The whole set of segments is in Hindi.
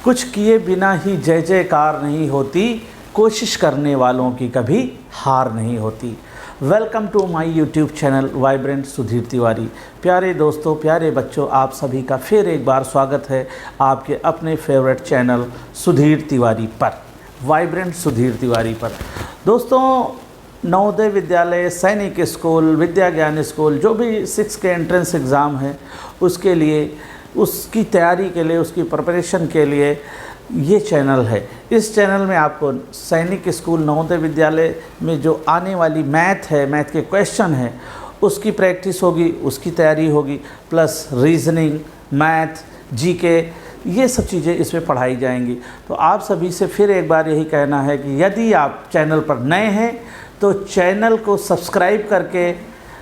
कुछ किए बिना ही जय जयकार नहीं होती, कोशिश करने वालों की कभी हार नहीं होती। Welcome to my YouTube channel vibrant Sudhir Tiwari. प्यारे दोस्तों, प्यारे बच्चों, आप सभी का फिर एक बार स्वागत है आपके अपने फेवरेट चैनल सुधीर तिवारी पर, वाइब्रेंट सुधीर तिवारी पर। दोस्तों, नवोदय विद्यालय, सैनिक स्कूल, विद्या ज्ञान स्कूल, जो भी 6 के एंट्रेंस एग्ज़ाम है उसके लिए, उसकी तैयारी के लिए, उसकी प्रिपरेशन के लिए ये चैनल है। इस चैनल में आपको सैनिक स्कूल, नवोदय विद्यालय में जो आने वाली मैथ है, मैथ के क्वेश्चन हैं, उसकी प्रैक्टिस होगी, उसकी तैयारी होगी, प्लस रीजनिंग, मैथ, जीके, ये सब चीज़ें इसमें पढ़ाई जाएंगी। तो आप सभी से फिर एक बार यही कहना है कि यदि आप चैनल पर नए हैं तो चैनल को सब्सक्राइब करके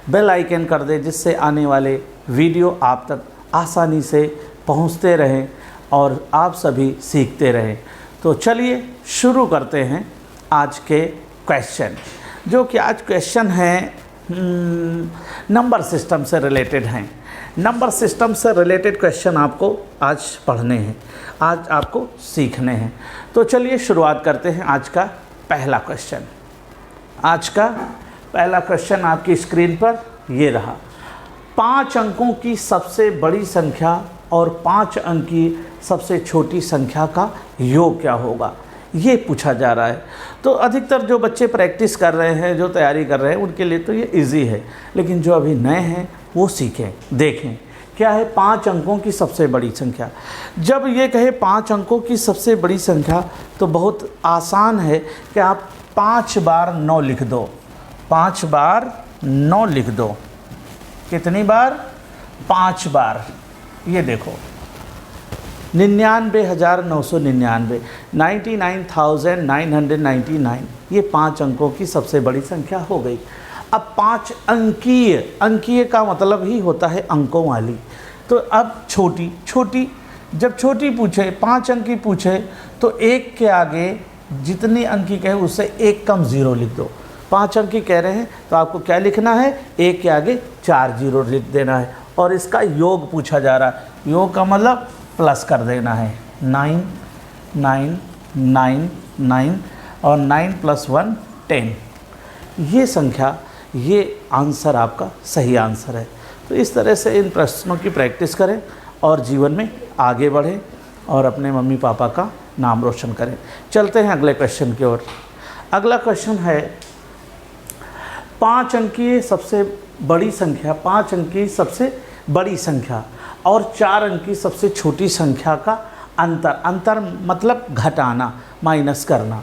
बेल आइकन कर दें, जिससे आने वाले वीडियो आप तक आसानी से पहुंचते रहें और आप सभी सीखते रहें। तो चलिए शुरू करते हैं आज के क्वेश्चन, जो कि आज क्वेश्चन हैं नंबर सिस्टम से रिलेटेड हैं। नंबर सिस्टम से रिलेटेड क्वेश्चन आपको आज पढ़ने हैं, आज आपको सीखने हैं। तो चलिए शुरुआत करते हैं आज का पहला क्वेश्चन। आज का पहला क्वेश्चन आपकी स्क्रीन पर ये रहा। 5 अंकों की सबसे बड़ी संख्या और 5 अंक की सबसे छोटी संख्या का योग क्या होगा, ये पूछा जा रहा है। तो अधिकतर जो बच्चे प्रैक्टिस कर रहे हैं, जो तैयारी कर रहे हैं, उनके लिए तो ये इजी है, लेकिन जो अभी नए हैं वो सीखें, देखें क्या है 5 अंकों की सबसे बड़ी संख्या। जब ये कहे 5 अंकों की सबसे बड़ी संख्या तो बहुत आसान है कि आप 5 बार 9 लिख दो। 5 बार 9 लिख दो। कितनी बार? 5 बार। ये देखो 99,999, 99,999, ये 5 अंकों की सबसे बड़ी संख्या हो गई। अब 5 अंकीय, अंकीय का मतलब ही होता है अंकों वाली। तो अब छोटी, जब छोटी पूछे, 5 अंक की पूछे, तो 1 के आगे जितनी अंक की कहे उससे 1 कम 0 लिख दो। 5 अंक की कह रहे हैं तो आपको क्या लिखना है? 1 के आगे 4 0 लिख देना है। और इसका योग पूछा जा रहा है। योग का मतलब प्लस कर देना है। 9 9 9 9 और 9 + 1 10। ये संख्या, ये आंसर आपका सही आंसर है। तो इस तरह से इन प्रश्नों की प्रैक्टिस करें और जीवन में आगे बढ़ें और अपने मम्मी पापा का नाम रोशन करें। चलते हैं अगले क्वेश्चन की ओर। अगला क्वेश्चन है 5 अंक की सबसे बड़ी संख्या, 5 अंक की सबसे बड़ी संख्या और 4 अंक की सबसे छोटी संख्या का अंतर। अंतर मतलब घटाना, माइनस करना।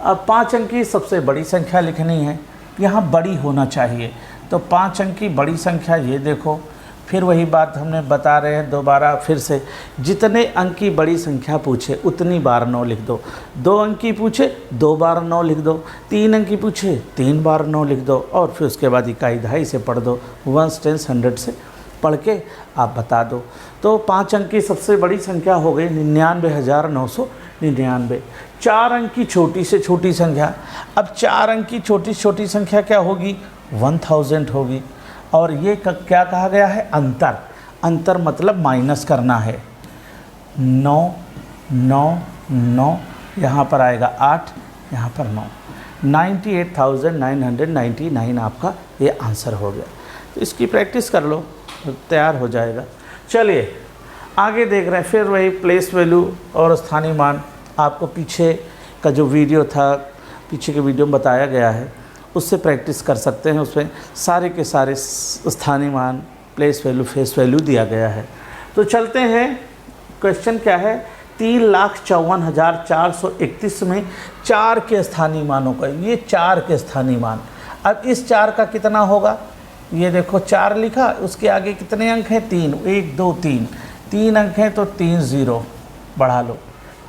अब 5 अंक की सबसे बड़ी संख्या लिखनी है, यहाँ बड़ी होना चाहिए। तो 5 अंक की बड़ी संख्या ये देखो, फिर वही बात हमने बता रहे हैं दोबारा फिर से, जितने अंक की बड़ी संख्या पूछे उतनी बार 9 लिख दो। 2 अंक की पूछे 2 बार 9 लिख दो। 3 अंक की पूछे 3 बार 9 लिख दो। और फिर उसके बाद इकाई दहाई से पढ़ दो, 1s 10s 100 से पढ़ के आप बता दो। तो 5 अंक की सबसे बड़ी संख्या हो गई 99,999। 4 अंक की छोटी से छोटी संख्या, अब 4 अंक की छोटी से छोटी संख्या क्या होगी? 1000 होगी। और ये क्या कहा गया है? अंतर। अंतर मतलब माइनस करना है। 9 9 9, यहाँ पर आएगा 8, यहाँ पर 9। 98,999 आपका ये आंसर हो गया। तो इसकी प्रैक्टिस कर लो तो तैयार हो जाएगा। चलिए आगे देख रहे हैं। फिर वही प्लेस वैल्यू और स्थानीय मान आपको पीछे का जो वीडियो था, पीछे के वीडियो में बताया गया है, उससे प्रैक्टिस कर सकते हैं। उसमें सारे के सारे स्थानीय मान, प्लेस वैल्यू, फेस वैल्यू दिया गया है। तो चलते हैं, क्वेश्चन क्या है? 3,54,431 में 4 के स्थानीय मानों का, ये 4 के स्थानीय मान। अब इस 4 का कितना होगा? ये देखो 4 लिखा, उसके आगे कितने अंक हैं? 3, 1 2 3, 3 अंक हैं तो 3 0 बढ़ा लो,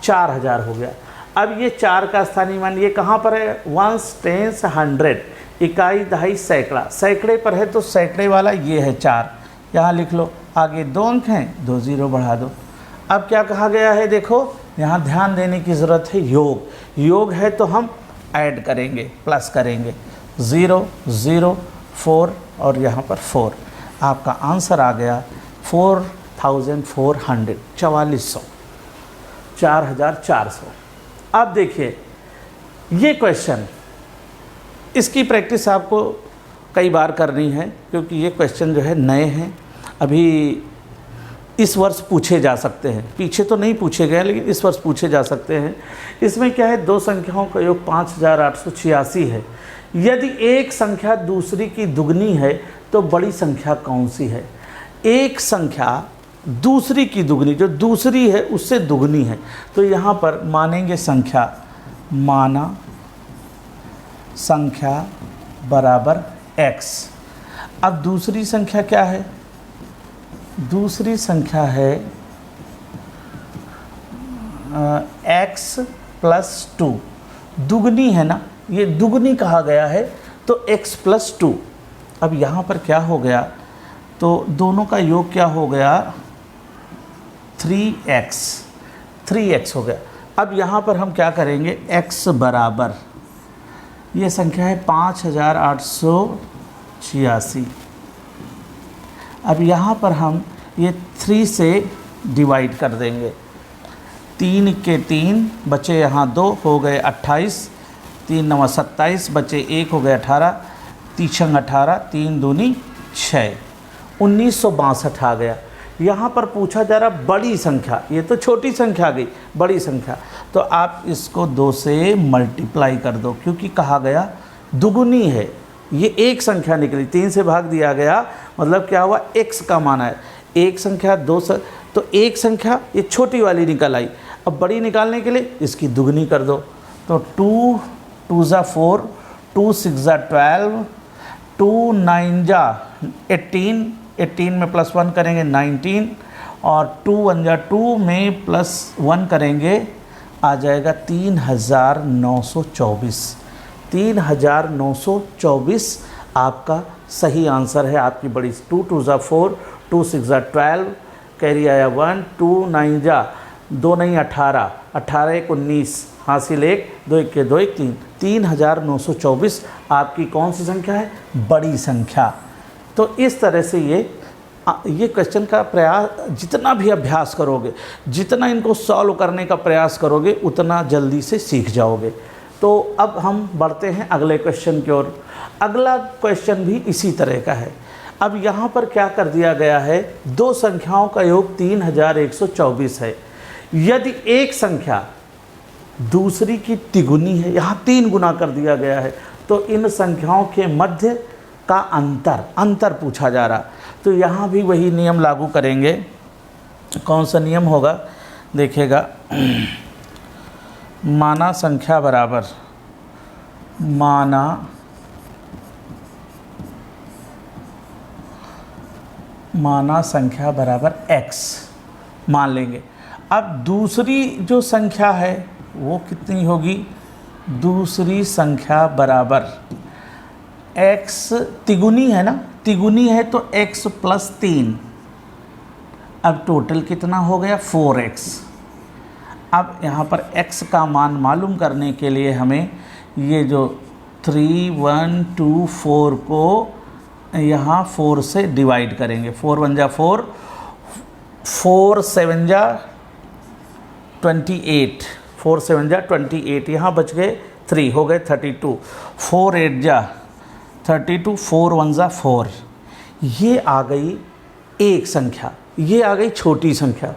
4000 हो गया। अब ये 4 का स्थानीय मान ये कहाँ पर है? 1s 10s 100, इकाई दहाई सैकड़ा, सैकड़े पर है तो सैकड़े वाला ये है 4, यहाँ लिख लो। आगे 2 अंक हैं, 2 0 बढ़ा दो। अब क्या कहा गया है? देखो यहाँ ध्यान देने की ज़रूरत है। योग, योग है तो हम ऐड करेंगे, प्लस करेंगे। 0 0 4 और यहाँ पर 4। आपका आंसर आ गया 4400, 4400। 4400। अब देखिए ये क्वेश्चन, इसकी प्रैक्टिस आपको कई बार करनी है क्योंकि ये क्वेश्चन जो है नए हैं, अभी इस वर्ष पूछे जा सकते हैं, पीछे तो नहीं पूछे गए लेकिन इस वर्ष पूछे जा सकते हैं। इसमें क्या है, दो संख्याओं का योग 5886 है। यदि एक संख्या दूसरी की दुगनी है तो बड़ी संख्या कौन सी है? एक संख्या दूसरी की दुगनी, जो दूसरी है उससे दुगनी है, तो यहाँ पर मानेंगे संख्या, माना संख्या बराबर x। अब दूसरी संख्या क्या है? दूसरी संख्या है x प्लस 2, दुगनी है ना, ये दुगनी कहा गया है तो x प्लस 2। अब यहाँ पर क्या हो गया, तो दोनों का योग क्या हो गया, 3x हो गया। अब यहाँ पर हम क्या करेंगे, x बराबर, ये संख्या है 5886। अब यहाँ पर हम ये 3 से डिवाइड कर देंगे, 3 के 3 बचे, यहाँ 2 हो गए 28, 3 9 27 बचे 1 हो गए 18, 3 18, 3 दूनी 6, 1962 आ गया। यहाँ पर पूछा जा रहा बड़ी संख्या, ये तो छोटी संख्या आ गई, बड़ी संख्या, तो आप इसको 2 से मल्टीप्लाई कर दो क्योंकि कहा गया दुगुनी है, ये एक संख्या निकली, 3 से भाग दिया गया, मतलब क्या हुआ, x का मान है। एक संख्या तो एक संख्या ये छोटी वाली निकल आई। अब बड़ी निकालने के लिए इसकी दुगनी कर दो, तो 2 2 ज़ा 4, 2 6 ज़ा 12, 2 9 ज़ा 18, 18 में प्लस 1 करेंगे 19, और 2 1 ज़ा 2 में प्लस 1 करेंगे, आ जाएगा 3924। 3924 आपका सही आंसर है। आपकी बड़ी 2 2 ज़ा 4, 2 6 ज़ा 12, कैरी आया 1, 2 9 ज़ा 2 नहीं 18, 18 1 19, हासिल 1, 2 1 के 2 1 3, 3924 आपकी कौन सी संख्या है, बड़ी संख्या। तो इस तरह से ये क्वेश्चन का प्रयास, जितना भी अभ्यास करोगे, जितना इनको सॉल्व करने का प्रयास करोगे, उतना जल्दी से सीख जाओगे। तो अब हम बढ़ते हैं अगले क्वेश्चन की ओर। अगला क्वेश्चन भी इसी तरह का है। अब यहाँ पर क्या कर दिया गया है, दो संख्याओं का योग 3124 है। यदि एक संख्या दूसरी की तिगुनी है, यहाँ 3 गुना कर दिया गया है, तो इन संख्याओं के मध्य का अंतर पूछा जा रहा। तो यहाँ भी वही नियम लागू करेंगे। कौन सा नियम होगा, देखिएगा, माना संख्या बराबर, माना संख्या बराबर x मान लेंगे। अब दूसरी जो संख्या है वो कितनी होगी, दूसरी संख्या बराबर x, तिगुनी है ना, तिगुनी है तो x प्लस 3। अब टोटल कितना हो गया, 4x। अब यहाँ पर x का मान मालूम करने के लिए हमें ये जो 3 1 2 4 को यहाँ 4 से डिवाइड करेंगे। 4 1 जा 4, 4 7 जा 28, 4 7 जा 28, यहाँ बच गए 3, हो गए 32, 4 8 जा 32, 4 1 जा 4। ये आ गई एक संख्या, ये आ गई छोटी संख्या।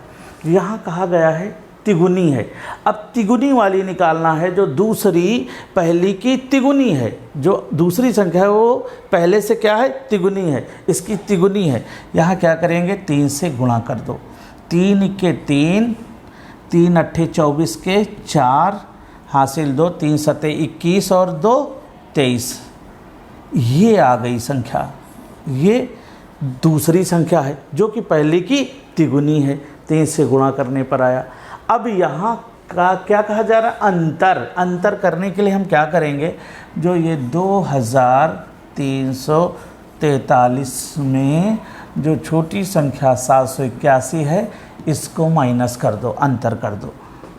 यहाँ कहा गया है तिगुनी है। अब तिगुनी वाली निकालना है, जो दूसरी पहली की तिगुनी है। जो दूसरी संख्या है वो पहले से क्या है, तिगुनी है, इसकी तिगुनी है। यहाँ क्या करेंगे, 3 से गुणा कर दो, 3 के 3, 3 अट्ठे 24 के 4, हासिल 2, 3 सते 21 और 2 23। ये आ गई संख्या, ये दूसरी संख्या है जो कि पहले की तिगुनी है, 3 से गुणा करने पर आया। अब यहाँ का क्या कहा जा रहा है, अंतर करने के लिए हम क्या करेंगे, जो ये 2343 में जो छोटी संख्या 781 है, इसको माइनस कर दो, अंतर कर दो।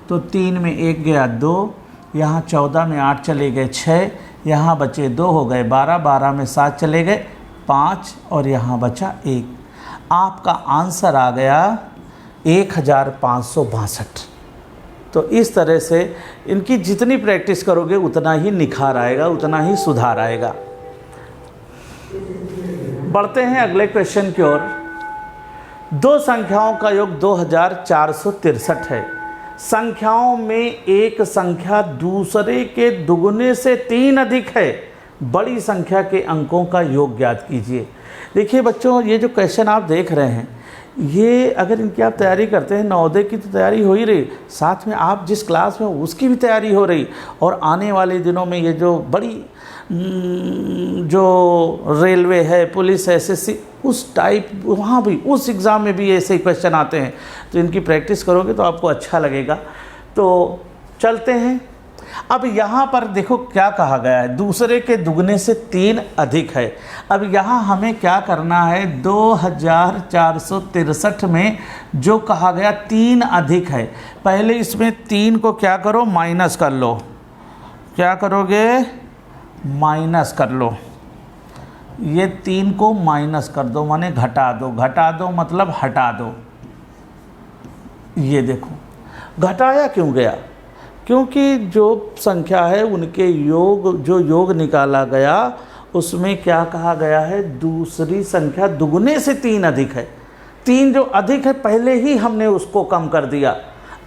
तो 3 में 1 गया 2, यहाँ 14 में 8 चले गए 6, यहाँ बचे 2 हो गए 12, 12 में 7 चले गए 5 और यहाँ बचा 1। आपका आंसर आ गया 1562। तो इस तरह से इनकी जितनी प्रैक्टिस करोगे उतना ही निखार आएगा, उतना ही सुधार आएगा। बढ़ते हैं अगले क्वेश्चन की ओर। दो संख्याओं का योग 2463 है। संख्याओं में एक संख्या दूसरे के दुगने से 3 अधिक है। बड़ी संख्या के अंकों का योग ज्ञात कीजिए। देखिए बच्चों, ये जो क्वेश्चन आप देख रहे हैं, ये अगर इनकी आप तैयारी करते हैं, नवोदय की तो तैयारी हो ही रही, साथ में आप जिस क्लास में उसकी भी तैयारी हो रही, और आने वाले दिनों में ये जो बड़ी जो रेलवे है, पुलिस है, एसएससी, उस टाइप वहाँ भी उस एग्ज़ाम में भी ऐसे ही क्वेश्चन आते हैं। तो इनकी प्रैक्टिस करोगे तो आपको अच्छा लगेगा। तो चलते हैं। अब यहाँ पर देखो क्या कहा गया है, दूसरे के दुगने से 3 अधिक है। अब यहाँ हमें क्या करना है, 2463 में जो कहा गया 3 अधिक है, पहले इसमें 3 को क्या करो, माइनस कर लो। क्या करोगे, माइनस कर लो। ये 3 को माइनस कर दो, माने घटा दो। घटा दो मतलब हटा दो। ये देखो घटाया क्यों गया, क्योंकि जो संख्या है उनके योग, जो योग निकाला गया उसमें क्या कहा गया है, दूसरी संख्या दुगने से 3 अधिक है। 3 जो अधिक है पहले ही हमने उसको कम कर दिया।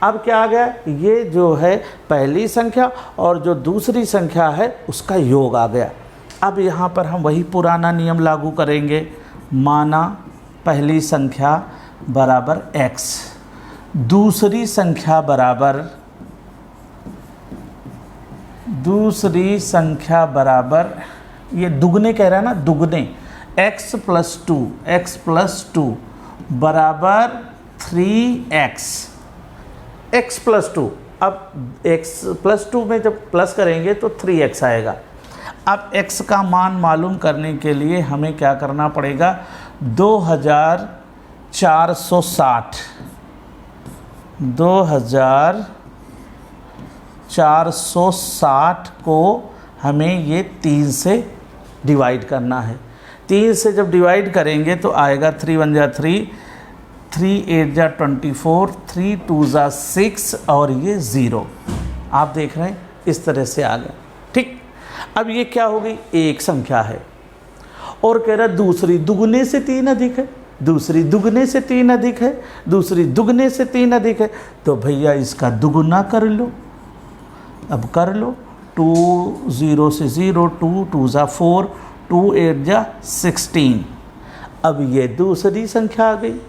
अब क्या आ गया, ये जो है पहली संख्या और जो दूसरी संख्या है उसका योग आ गया। अब यहाँ पर हम वही पुराना नियम लागू करेंगे। माना पहली संख्या बराबर x, दूसरी संख्या बराबर ये दुगने कह रहा है ना, दुगने x + 2 बराबर 3x, x + 2। अब x + 2 में जब प्लस करेंगे तो 3x आएगा। अब x का मान मालूम करने के लिए हमें क्या करना पड़ेगा, 2460 को हमें ये 3 से डिवाइड करना है। 3 से जब डिवाइड करेंगे तो आएगा 3 × 1 = 3, 3 × 8 = 24, 3 × 2 = 6 और ये 0। आप देख रहे हैं इस तरह से आ गया। ठीक, अब ये क्या हो गई, एक संख्या है और कह रहा दूसरी दुगने से 3 अधिक है, दूसरी दुगने से 3 अधिक है, दूसरी दुगने से 3 अधिक है। तो भैया इसका दुगुना कर लो। अब कर लो, 2 0 से 0, 2 2 = 4, 2 8 = 16। अब ये दूसरी संख्या आ गई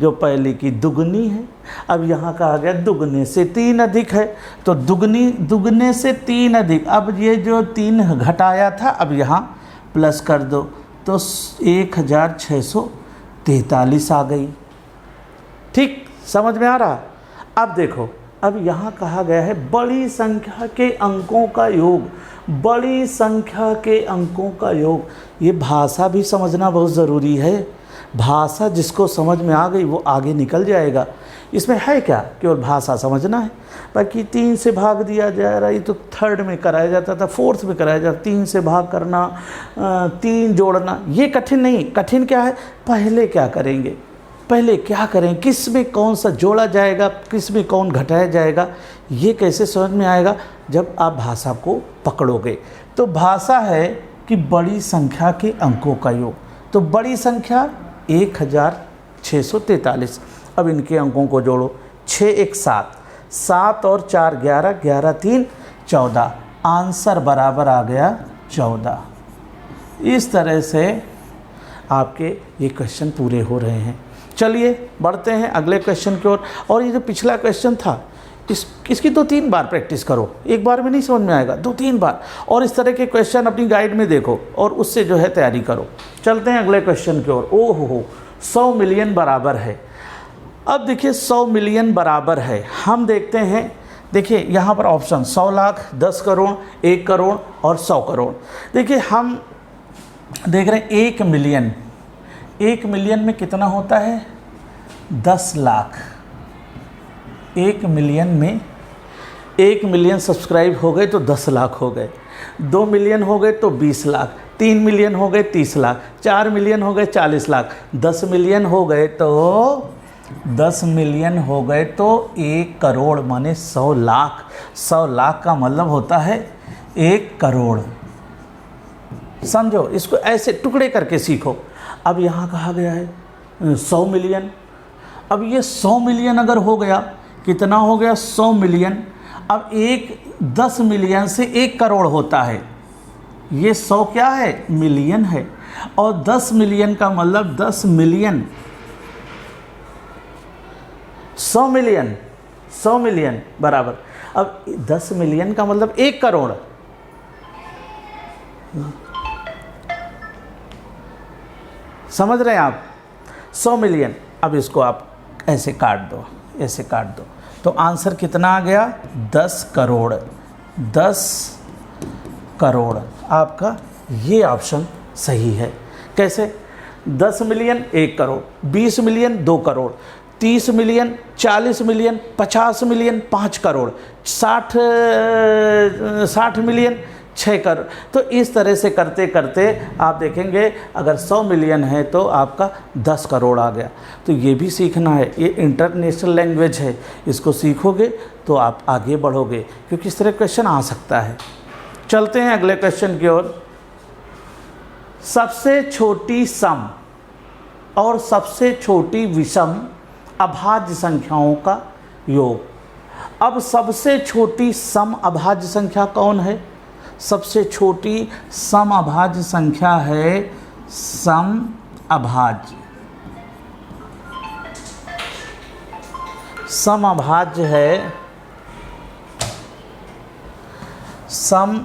जो पहले की दुगनी है। अब यहाँ कहा गया दुगने से 3 अधिक है, तो दुगने से 3 अधिक। अब ये जो 3 घटाया था अब यहाँ प्लस कर दो तो 1643 आ गई। ठीक, समझ में आ रहा। अब देखो, अब यहाँ कहा गया है बड़ी संख्या के अंकों का योग, बड़ी संख्या के अंकों का योग। ये भाषा भी समझना बहुत ज़रूरी है। भाषा जिसको समझ में आ गई वो आगे निकल जाएगा। इसमें है क्या, केवल भाषा समझना है। बाकी 3 से भाग दिया जा रहा है, ये तो 3rd में कराया जाता था, 4th में कराया जाता, 3 से भाग करना, 3 जोड़ना, ये कठिन नहीं। कठिन क्या है, पहले क्या करेंगे, पहले क्या करें, किस में कौन सा जोड़ा जाएगा, किस में कौन घटाया जाएगा, ये कैसे समझ में आएगा, जब आप भाषा को पकड़ोगे। तो भाषा है कि बड़ी संख्या के अंकों का योग। तो बड़ी संख्या 1643। अब इनके अंकों को जोड़ो, 6 × 1 = 7, 7 और 4 = 11, 11 × 3 = 14। आंसर बराबर आ गया 14। इस तरह से आपके ये क्वेश्चन पूरे हो रहे हैं। चलिए बढ़ते हैं अगले क्वेश्चन की ओर। और ये जो पिछला क्वेश्चन था इसकी 2-3 बार प्रैक्टिस करो, एक बार में नहीं समझ में आएगा, 2-3 बार। और इस तरह के क्वेश्चन अपनी गाइड में देखो और उससे जो है तैयारी करो। चलते हैं अगले क्वेश्चन की ओर। ओहो, 100 मिलियन बराबर है। अब देखिए 100 मिलियन बराबर है, हम देखते हैं। देखिए यहाँ पर ऑप्शन 100 लाख, 10 करोड़, 1 करोड़ और 100 करोड़। देखिए हम देख रहे हैं 1 मिलियन, 1 मिलियन में कितना होता है, 10 लाख। 1 मिलियन में 1 मिलियन सब्सक्राइब हो गए तो 10 लाख हो गए, 2 मिलियन हो गए तो 20 लाख, 3 मिलियन हो गए 30 लाख, 4 मिलियन हो गए 40 लाख, 10 मिलियन हो गए तो 10 मिलियन हो गए तो 1 करोड़ माने 100 लाख। 100 लाख का मतलब होता है 1 करोड़। समझो, इसको ऐसे टुकड़े करके सीखो। अब यहाँ कहा गया है 100 मिलियन। अब ये 100 मिलियन अगर हो गया, कितना हो गया 100 मिलियन। अब 10 मिलियन से 1 करोड़ होता है, ये 100 क्या है मिलियन है, और 10 मिलियन का मतलब 10 मिलियन, 100 मिलियन, 100 मिलियन बराबर। अब 10 मिलियन का मतलब 1 करोड़। समझ रहे हैं आप? 100 मिलियन। अब इसको आप ऐसे काट दो, ऐसे काट दो, तो आंसर कितना आ गया 10 करोड़। 10 करोड़ आपका ये ऑप्शन सही है। कैसे? 10 million 1 crore, 20 million 2 crore, 30 million 40 million 50 million 5 crore, 60 million 6 crore. तो इस तरह से करते करते आप देखेंगे अगर 100 मिलियन है तो आपका 10 करोड़ आ गया। तो ये भी सीखना है, ये इंटरनेशनल लैंग्वेज है, इसको सीखोगे तो आप आगे बढ़ोगे, क्योंकि इस तरह क्वेश्चन आ सकता है। चलते हैं अगले क्वेश्चन की ओर। सबसे छोटी सम और सबसे छोटी विषम अभाज्य संख्याओं का योग। अब सबसे छोटी सम अभाज्य संख्या कौन है? सबसे छोटी सम अभाज्य संख्या है सम अभाज्य। सम अभाज्य है सम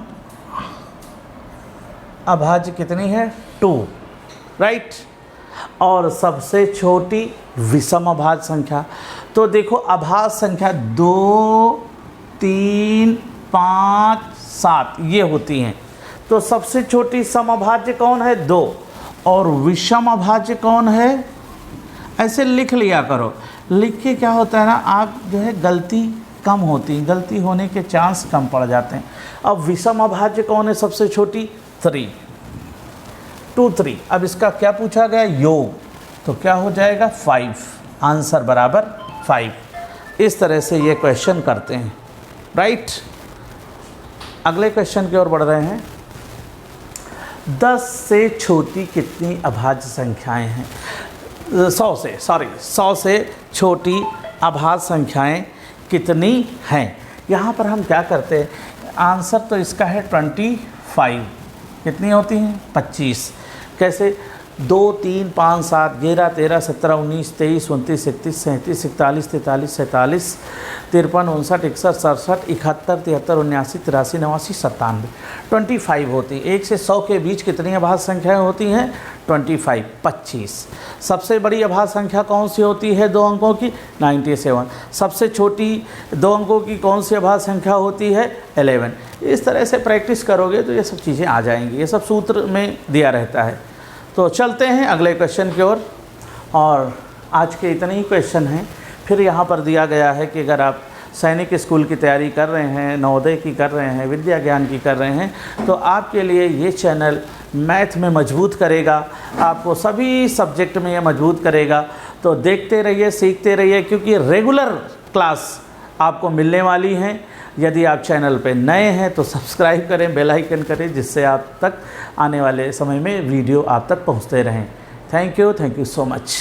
अभाज्य कितनी है 2, राइट। और सबसे छोटी विषम अभाज्य संख्या, तो देखो अभाज्य संख्या 2, 3, 5, 7 ये होती हैं। तो सबसे छोटी समअभाज्य कौन है 2, और विषम अभाज्य कौन है? ऐसे लिख लिया करो। लिख के क्या होता है ना, आप जो है गलती कम होती, गलती होने के चांस कम पड़ जाते हैं। अब विषम अभाज्य कौन है सबसे छोटी? 3, 2, 3। अब इसका क्या पूछा गया? योग। तो क्या हो जाएगा 5, आंसर बराबर 5। इस तरह से ये क्वेश्चन करते हैं, राइट। अगले क्वेश्चन की ओर बढ़ रहे हैं। 10 से छोटी कितनी अभाज्य संख्याएं हैं? 100 से छोटी अभाज्य संख्याएं कितनी हैं? यहाँ पर हम क्या करते हैं, आंसर तो इसका है 25। कितनी होती हैं? 25। कैसे? 2, 3, 5, 7, 11, 13, 17, 19, 23, 29, 31, 37, 41, 43, 47, 53, 59, 61, 67, 71, 73, 79, 83, 89, 97, 25 होती है। 1 से 100 के बीच कितनी अभाज्य संख्याएं होती हैं? 25, 25। सबसे बड़ी अभाज्य संख्या कौन सी होती है 2 अंकों की? 97। सबसे छोटी 2 अंकों की कौन सी अभाज्य संख्या होती है? 11। इस तरह से प्रैक्टिस करोगे तो ये सब चीज़ें आ जाएंगी, ये सब सूत्र में दिया रहता है। तो चलते हैं अगले क्वेश्चन की ओर। और आज के इतने ही क्वेश्चन हैं। फिर यहाँ पर दिया गया है कि अगर आप सैनिक स्कूल की तैयारी कर रहे हैं, नवोदय की कर रहे हैं, विद्या ज्ञान की कर रहे हैं, तो आपके लिए ये चैनल मैथ में मजबूत करेगा, आपको सभी सब्जेक्ट में ये मजबूत करेगा। तो देखते रहिए, सीखते रहिए, क्योंकि रेगुलर क्लास आपको मिलने वाली हैं। यदि आप चैनल पे नए हैं तो सब्सक्राइब करें, बेल आइकन करें, जिससे आप तक आने वाले समय में वीडियो आप तक पहुंचते रहें। Thank you so much.